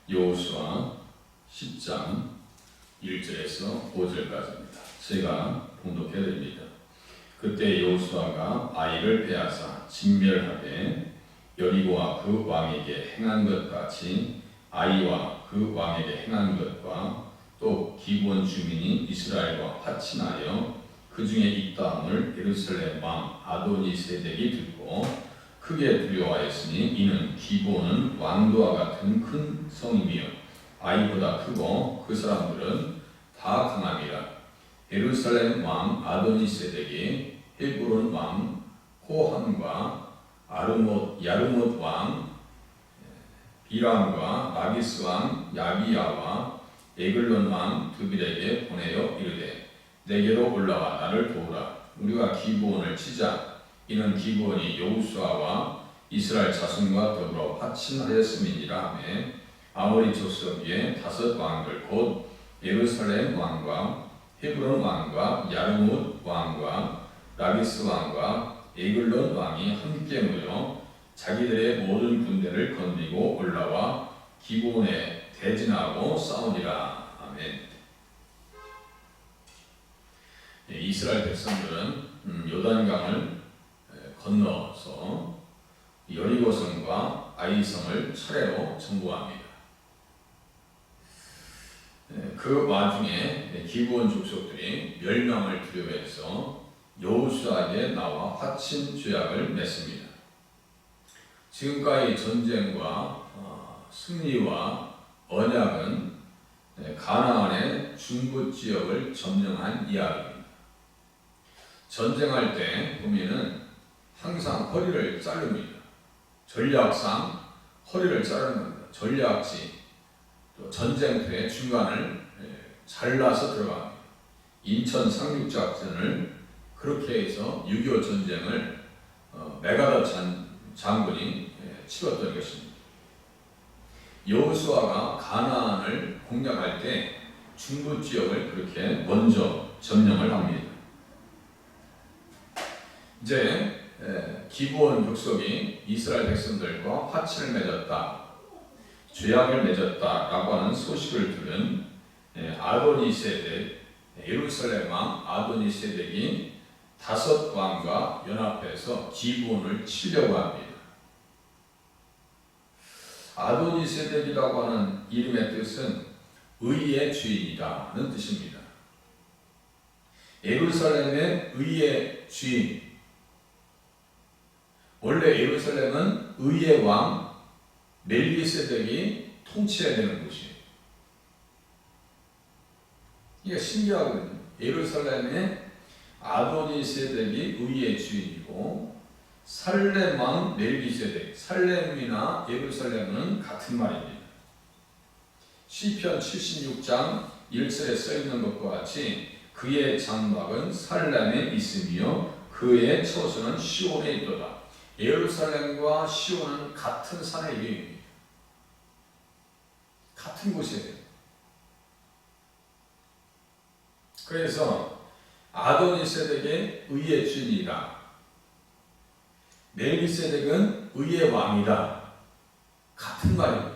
여호수아 10장 1절에서 5절까지입니다. 제가 봉독해드립니다. 그때 여호수아가 아이를 빼앗아 진멸하되 여리고와 그 왕에게 행한 것 같이 아이와 그 왕에게 행한 것과 또 기브온 주민이 이스라엘과 화친하여 그 중에 있다함을 예루살렘 왕 아도니세덱이 듣고 크게 두려워하였으니 이는 기브온은 왕도와 같은 큰 성이며 아이보다 크고 그 사람들은 다 강함이라. 예루살렘 왕 아도니세덱이 헤브론 왕 호함과 야르못 왕 비람과 라기스 왕 야비야와 에글론 왕 드빌에게 보내어 이르되 내게로 올라와 나를 도우라. 우리가 기브온을 치자. 이는 기브온이 여호수아와 이스라엘 자손과 더불어 화친하였음이니라 하며 아모리 족속 위에 5 왕들 곧 예루살렘 왕과 헤브론 왕과 야르못 왕과 라기스 왕과 에글론 왕이 함께 모여 자기들의 모든 군대를 건드리고 올라와 기브온에 대진하고 싸우니라. 아멘. 이스라엘 백성들은 요단강을 건너서 여리고성과 아이성을 차례로 점거합니다. 그 와중에 기브온 족속들이 멸망을 두려워해서 여호수아에게 나와 화친 조약을 맺습니다. 지금까지 전쟁과 승리와 언약은 가나안의 중부 지역을 점령한 이야기입니다. 전쟁할 때 보면은 항상 허리를 자릅니다. 전략상 허리를 자르는 겁니다. 전략지 또 전쟁터의 중간을 잘라서 들어갑니다. 인천 상륙작전을 그렇게 해서 6.25 전쟁을 메가더 장군이 치렀던 것입니다. 여호수아가 가나안을 공략할 때 중부 지역을 그렇게 먼저 점령을 합니다. 이제 기브온 족속이 이스라엘 백성들과 화친을 맺었다, 조약을 맺었다라고 하는 소식을 들은 아도니세덱, 예루살렘 왕 아도니세덱이 5 왕과 연합해서 기브온을 치려고 합니다. 아도니세덱이라고 하는 이름의 뜻은 의의 주인이라는 뜻입니다. 예루살렘의 의의 주인. 원래 예루살렘은 의의 왕 멜기세덱이 통치해야 되는 곳이에요. 이게 신기하거든요. 예루살렘의 아도니세덱이 의의 주인이고 살렘 왕 멜기세덱, 살렘이나 예루살렘은 같은 말입니다. 시편 76장 1절에 써있는 것과 같이 그의 장막은 살렘에 있으며 그의 처소는 시온에 있도다. 예루살렘과 시온은 같은 산의 이름입니다. 같은 곳이에요. 그래서 아도니세덱의 의의 주인이다. 멜기세덱은 의의 왕이다. 같은 말입니다.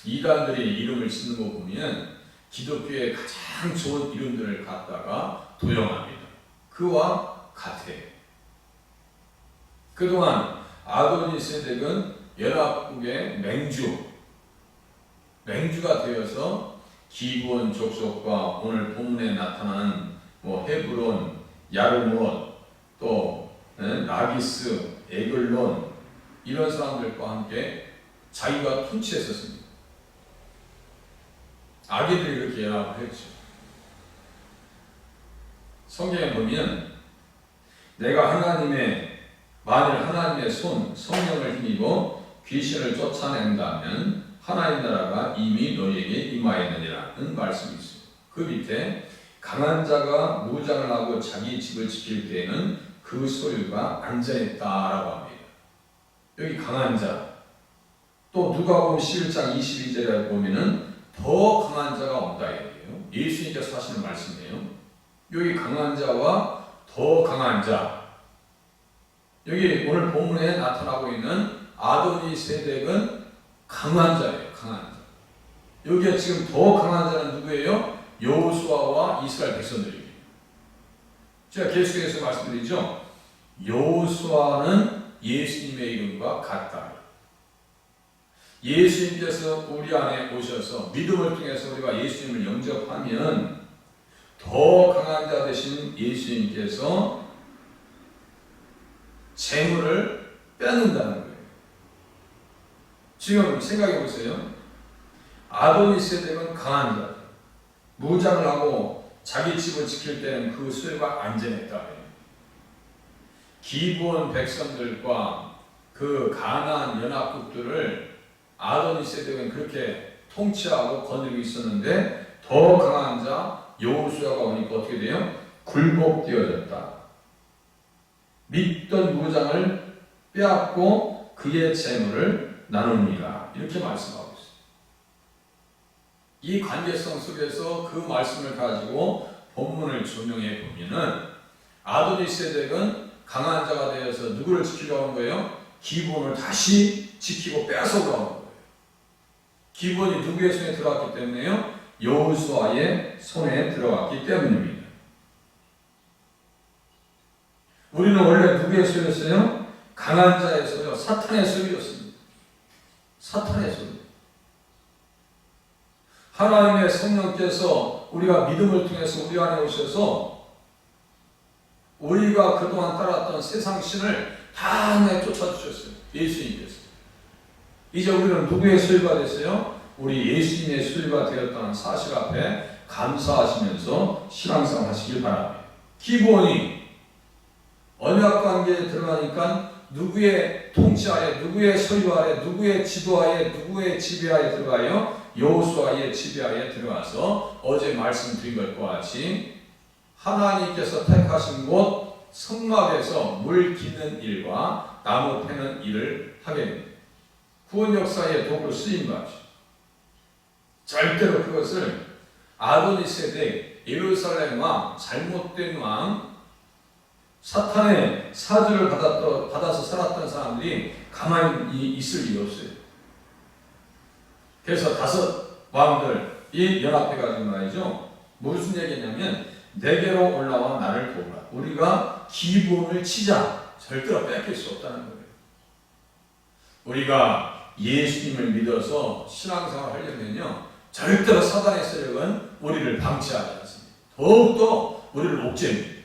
이단들이 이름을 짓는 거 보면 기독교의 가장 좋은 이름들을 갖다가 도용합니다. 그와 같아요. 그동안 아도니세덱은 연합국의 맹주가 되어서 기브온 족속과 오늘 본문에 나타나는 헤브론, 야르못, 또 라기스, 에글론 이런 사람들과 함께 자기가 통치했었습니다. 아기들이 이렇게 연합을 했죠. 성경에 보면 만일 하나님의 성령을 힘입어 귀신을 쫓아낸다면 하나님 나라가 이미 너희에게 임하였느니라는 말씀이 있습니다. 그 밑에 강한 자가 무장을 하고 자기 집을 지킬 때에는 그 소유가 안전했다라고 합니다. 여기 강한 자. 또 누가복음 11장 22절에 보면은 더 강한 자가 없다 이거예요. 예수님께서 하시는 말씀이에요. 여기 강한 자와 더 강한 자. 여기 오늘 본문에 나타나고 있는 아도니세덱은 강한 자예요. 강한 자. 여기에 지금 더 강한 자는 누구예요? 여호수아와 이스라엘 백성들입니다. 제가 계속해서 말씀드리죠. 여호수아는 예수님의 이름과 같다. 예수님께서 우리 안에 오셔서 믿음을 통해서 우리가 예수님을 영접하면 더 강한 자 되신 예수님께서 재물을 빼앗는다는 거예요. 지금 생각해 보세요. 아도니세덱은 강한 자, 무장을 하고 자기 집을 지킬 때는 그 수요가 안전했다. 기브온 백성들과 그 가나안 연합국들을 아도니세덱은 그렇게 통치하고 거느리고 있었는데 더 강한 자 여호수아가 오니까 어떻게 돼요? 굴복되어졌다. 믿던 무장을 빼앗고 그의 재물을 나눕니다. 이렇게 말씀하고 있습니다. 이 관계성 속에서 그 말씀을 가지고 본문을 조명해 보면은 아도니세덱은 강한 자가 되어서 누구를 지키려고 하는 거예요? 기브온을 다시 지키고 빼앗으려고 하는 거예요. 기브온이 누구의 손에 들어왔기 때문에요? 여호수아의 손에 들어왔기 때문입니다. 우리는 원래 누구의 소유였어요? 강한 자의 소유, 사탄의 소유였습니다. 사탄의 소유. 하나님의 성령께서 우리가 믿음을 통해서 우리 안에 오셔서 우리가 그동안 따랐던 세상 신을 다 내쫓아 주셨어요. 예수님께서. 이제 우리는 누구의 소유가 됐어요? 우리 예수님의 소유가 되었다는 사실 앞에 감사하시면서 신앙생활 하시길 바랍니다. 기브온이 언약 관계에 들어가니까 누구의 통치하에, 누구의 소유하에, 누구의 지도하에, 누구의 지배하에 들어가요? 여호수아의 지배하에 들어가서 어제 말씀드린 것과 같이 하나님께서 택하신 곳 성막에서 물 깃는 일과 나무 패는 일을 하게 됩니다. 구원 역사의 도구로 쓰인 것이죠. 절대로 그것을 아도니세덱, 예루살렘 왕, 잘못된 왕, 사탄의 사주를 받아서 살았던 사람들이 가만히 있을 리 없어요. 그래서 5 왕들이 연합해가지고 말이죠. 무슨 얘기냐면 내게로 올라와 나를 도우라. 우리가 기브온을 치자. 절대로 뺏길 수 없다는 거예요. 우리가 예수님을 믿어서 신앙생활을 하려면요. 절대로 사단의 세력은 우리를 방치하지 않습니다. 더욱더 우리를 옥죄입니다.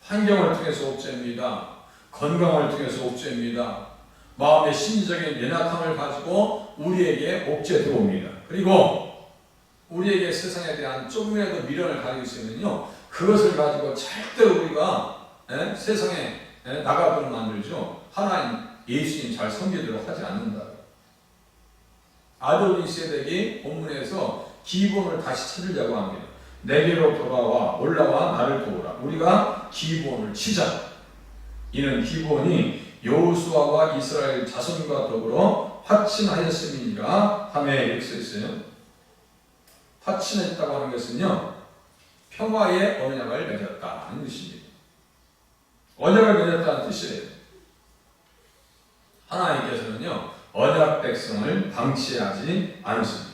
환경을 통해서 옥죄입니다. 건강을 통해서 옥죄입니다. 마음의 심리적인 연약함을 가지고 우리에게 옥죄 들어옵니다. 그리고 우리에게 세상에 대한 조금이라도 미련을 가지고 있으면요. 그것을 가지고 절대로 우리가 세상에 나가도록 만들죠. 하나님, 예수님 잘 섬기도록 하지 않는다. 아도니세덱이 본문에서 기브온을 다시 찾으려고 합니다. 내게로 돌아와 올라와 나를 도우라. 우리가 기브온을 치자. 이는 기브온이 여호수아와 이스라엘 자손과 더불어 화친하였음이니라 하매 이렇게 써있어요. 화친했다고 하는 것은요. 평화의 언약을 맺었다는 뜻입니다. 언약을 맺었다는 뜻이에요. 하나님께서는요. 언약 백성을 방치하지 않으십니다.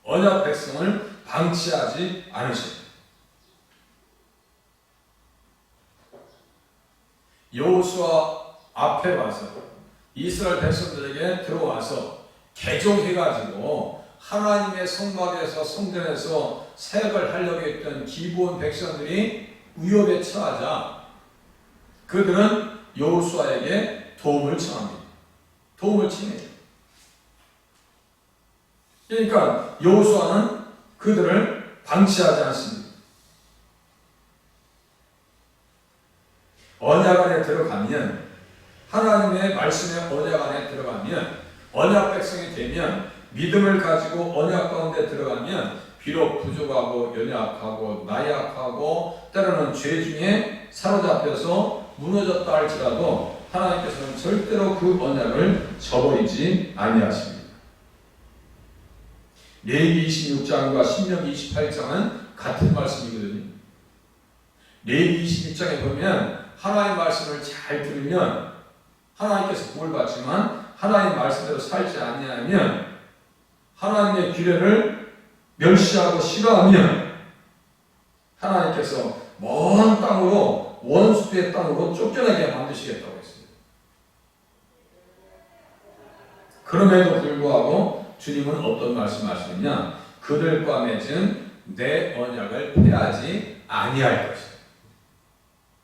언약 백성을 방치하지 않으십니다. 여호수아 앞에 와서 이스라엘 백성들에게 들어와서 개종해가지고 하나님의 성막에서 성전에서 사역을 하려고 했던 기브온 백성들이 위협에 처하자 그들은 여호수아에게 도움을 청합니다. 도움을 청해요. 그러니까 여호수아는 그들을 방치하지 않습니다. 언약 안에 들어가면 하나님의 말씀의 언약 안에 들어가면 언약 백성이 되면 믿음을 가지고 언약 가운데 들어가면 비록 부족하고 연약하고 나약하고 때로는 죄 중에 사로잡혀서 무너졌다 할지라도 하나님께서는 절대로 그 언약을 저버리지 아니하십니다. 레위기 26장과 신명기 28장은 같은 말씀이거든요. 레위기 26장에 보면 하나님의 말씀을 잘 들으면 하나님께서 복을 받지만 하나님 말씀대로 살지 아니하면, 하나님의 규례를 멸시하고 싫어하면 하나님께서 먼 땅으로, 원수의 땅으로 쫓겨나게 만드시겠다고 했어요. 그럼에도 불구하고 주님은 어떤 말씀하시느냐? 그들과 맺은 내 언약을 폐하지 아니할 것이다.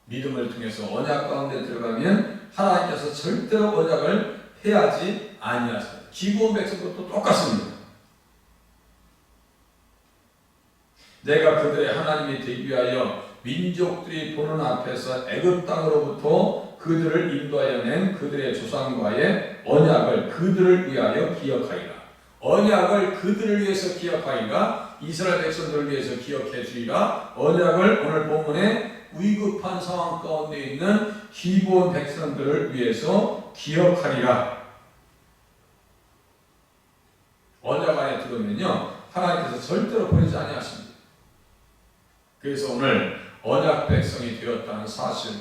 믿음을 통해서 언약 가운데 들어가면 하나님께서 절대로 언약을 폐하지 아니하십니다. 기브온 백성도 똑같습니다. 내가 그들의 하나님이 되기 위하여 민족들이 보는 앞에서 애굽 땅으로부터 그들을 인도하여 낸 그들의 조상과의 언약을 그들을 위하여 기억하리라. 언약을 그들을 위해서 기억하리라. 이스라엘 백성들을 위해서 기억해 주리라. 언약을 오늘 본문에 위급한 상황 가운데 있는 기브온 백성들을 위해서 기억하리라. 언약 안에 들어오면요, 하나님께서 절대로 버리지 아니하십니다. 그래서 오늘 언약 백성이 되었다는 사실,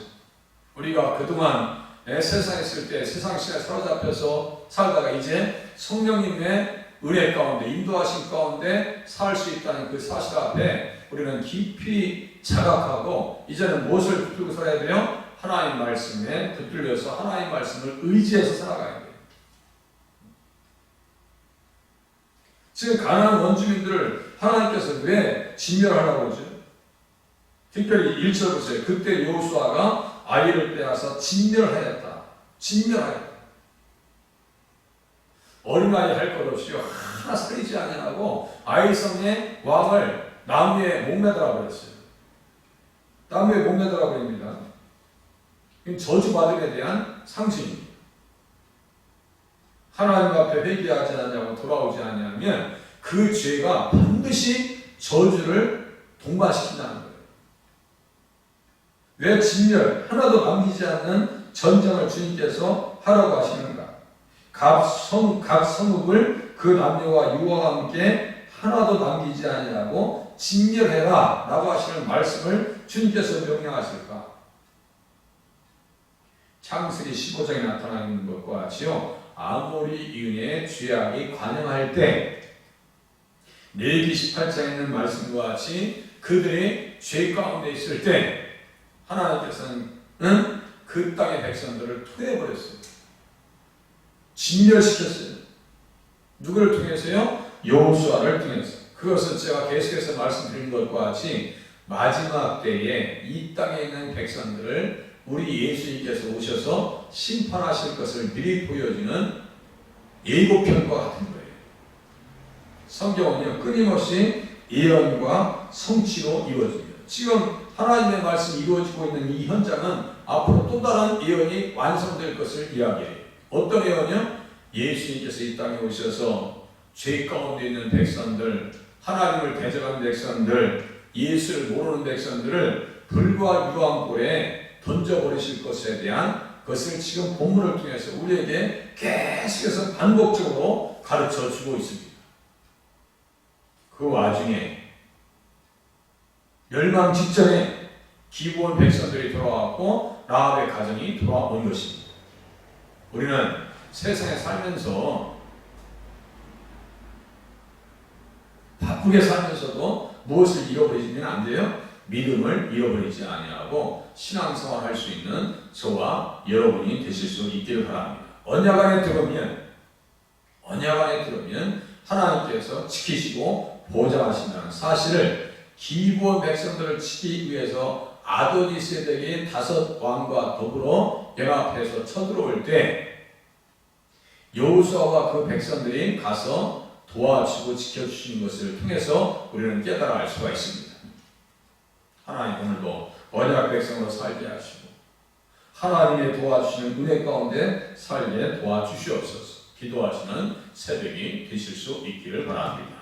우리가 그동안 세상에 있을 때 세상 시간에 사로잡혀서 살다가 이제 성령님의 은혜 가운데, 인도하신 가운데 살 수 있다는 그 사실 앞에 우리는 깊이 자각하고, 이제는 무엇을 붙들고 살아야 돼요? 하나님 말씀에 붙들려서 하나님 말씀을 의지해서 살아가야 돼요. 지금 가나안 원주민들을 하나님께서 왜 진멸하라고 그러죠? 특별히 1절 보세요. 그때 여호수아가 아이를 빼앗아 진멸하였다. 진멸하였다. 어린아이 할 것 없이요, 하나 살리지 아니하고 아이성의 왕을 나무에 못 매달아 버렸어요. 나무에 못 매달아 버립니다. 저주받음에 대한 상징입니다. 하나님 앞에 회개하지 않냐고 돌아오지 않냐면 그 죄가 반드시 저주를 동반시킨다는 거예요. 왜 진멸, 하나도 남기지 않는 전쟁을 주님께서 하라고 하시는가? 각 성읍을 그 남녀와 유아와 함께 하나도 남기지 아니하고 진멸해라 라고 하시는 말씀을 주님께서 명령하실까? 창세기 15장에 나타나 있는 것과 같이요, 아모리 인의 죄악이 관영할 때 레위기 18장에 있는 말씀과 같이 그들이 죄 가운데 있을 때 하나님께서는 그 땅의 백성들을 토해버렸어요. 진멸시켰어요. 누구를 통해서요? 여호수아를 통해서. 그것은 제가 계속해서 말씀드린 것과 같이 마지막 때에 이 땅에 있는 백성들을 우리 예수님께서 오셔서 심판하실 것을 미리 보여주는 예고편과 같은 거예요. 성경은요, 끊임없이 예언과 성취로 이루어집니다. 지금 하나님의 말씀이 이루어지고 있는 이 현장은 앞으로 또 다른 예언이 완성될 것을 이야기해요. 어떤 예언이요? 예수님께서 이 땅에 오셔서 죄 가운데 있는 백성들, 하나님을 대적하는 백성들, 예수를 모르는 백성들을 불과 유황불에 던져버리실 것에 대한 것을 지금 본문을 통해서 우리에게 계속해서 반복적으로 가르쳐 주고 있습니다. 그 와중에 멸망 직전에 기브온 백성들이 돌아왔고 라합의 가정이 돌아온 것입니다. 우리는 세상에 살면서 바쁘게 살면서도 무엇을 잃어버리지는 안 돼요? 믿음을 잃어버리지 아니하고 신앙생활 할 수 있는 저와 여러분이 되실 수 있기를 바랍니다. 언약 안에 들어오면 하나님께서 지키시고 보장하신다는 사실을 기브온 백성들을 지키기 위해서 아도니세덱이 5 왕과 더불어 연합해서 쳐들어올 때 여호수아와 그 백성들이 가서 도와주고 지켜주시는 것을 통해서 우리는 깨달아 알 수가 있습니다. 하나님 오늘도 언약 백성으로 살게 하시고 하나님의 도와주시는 은혜 가운데 살게 도와주시옵소서. 기도하시는 새벽이 되실 수 있기를 바랍니다.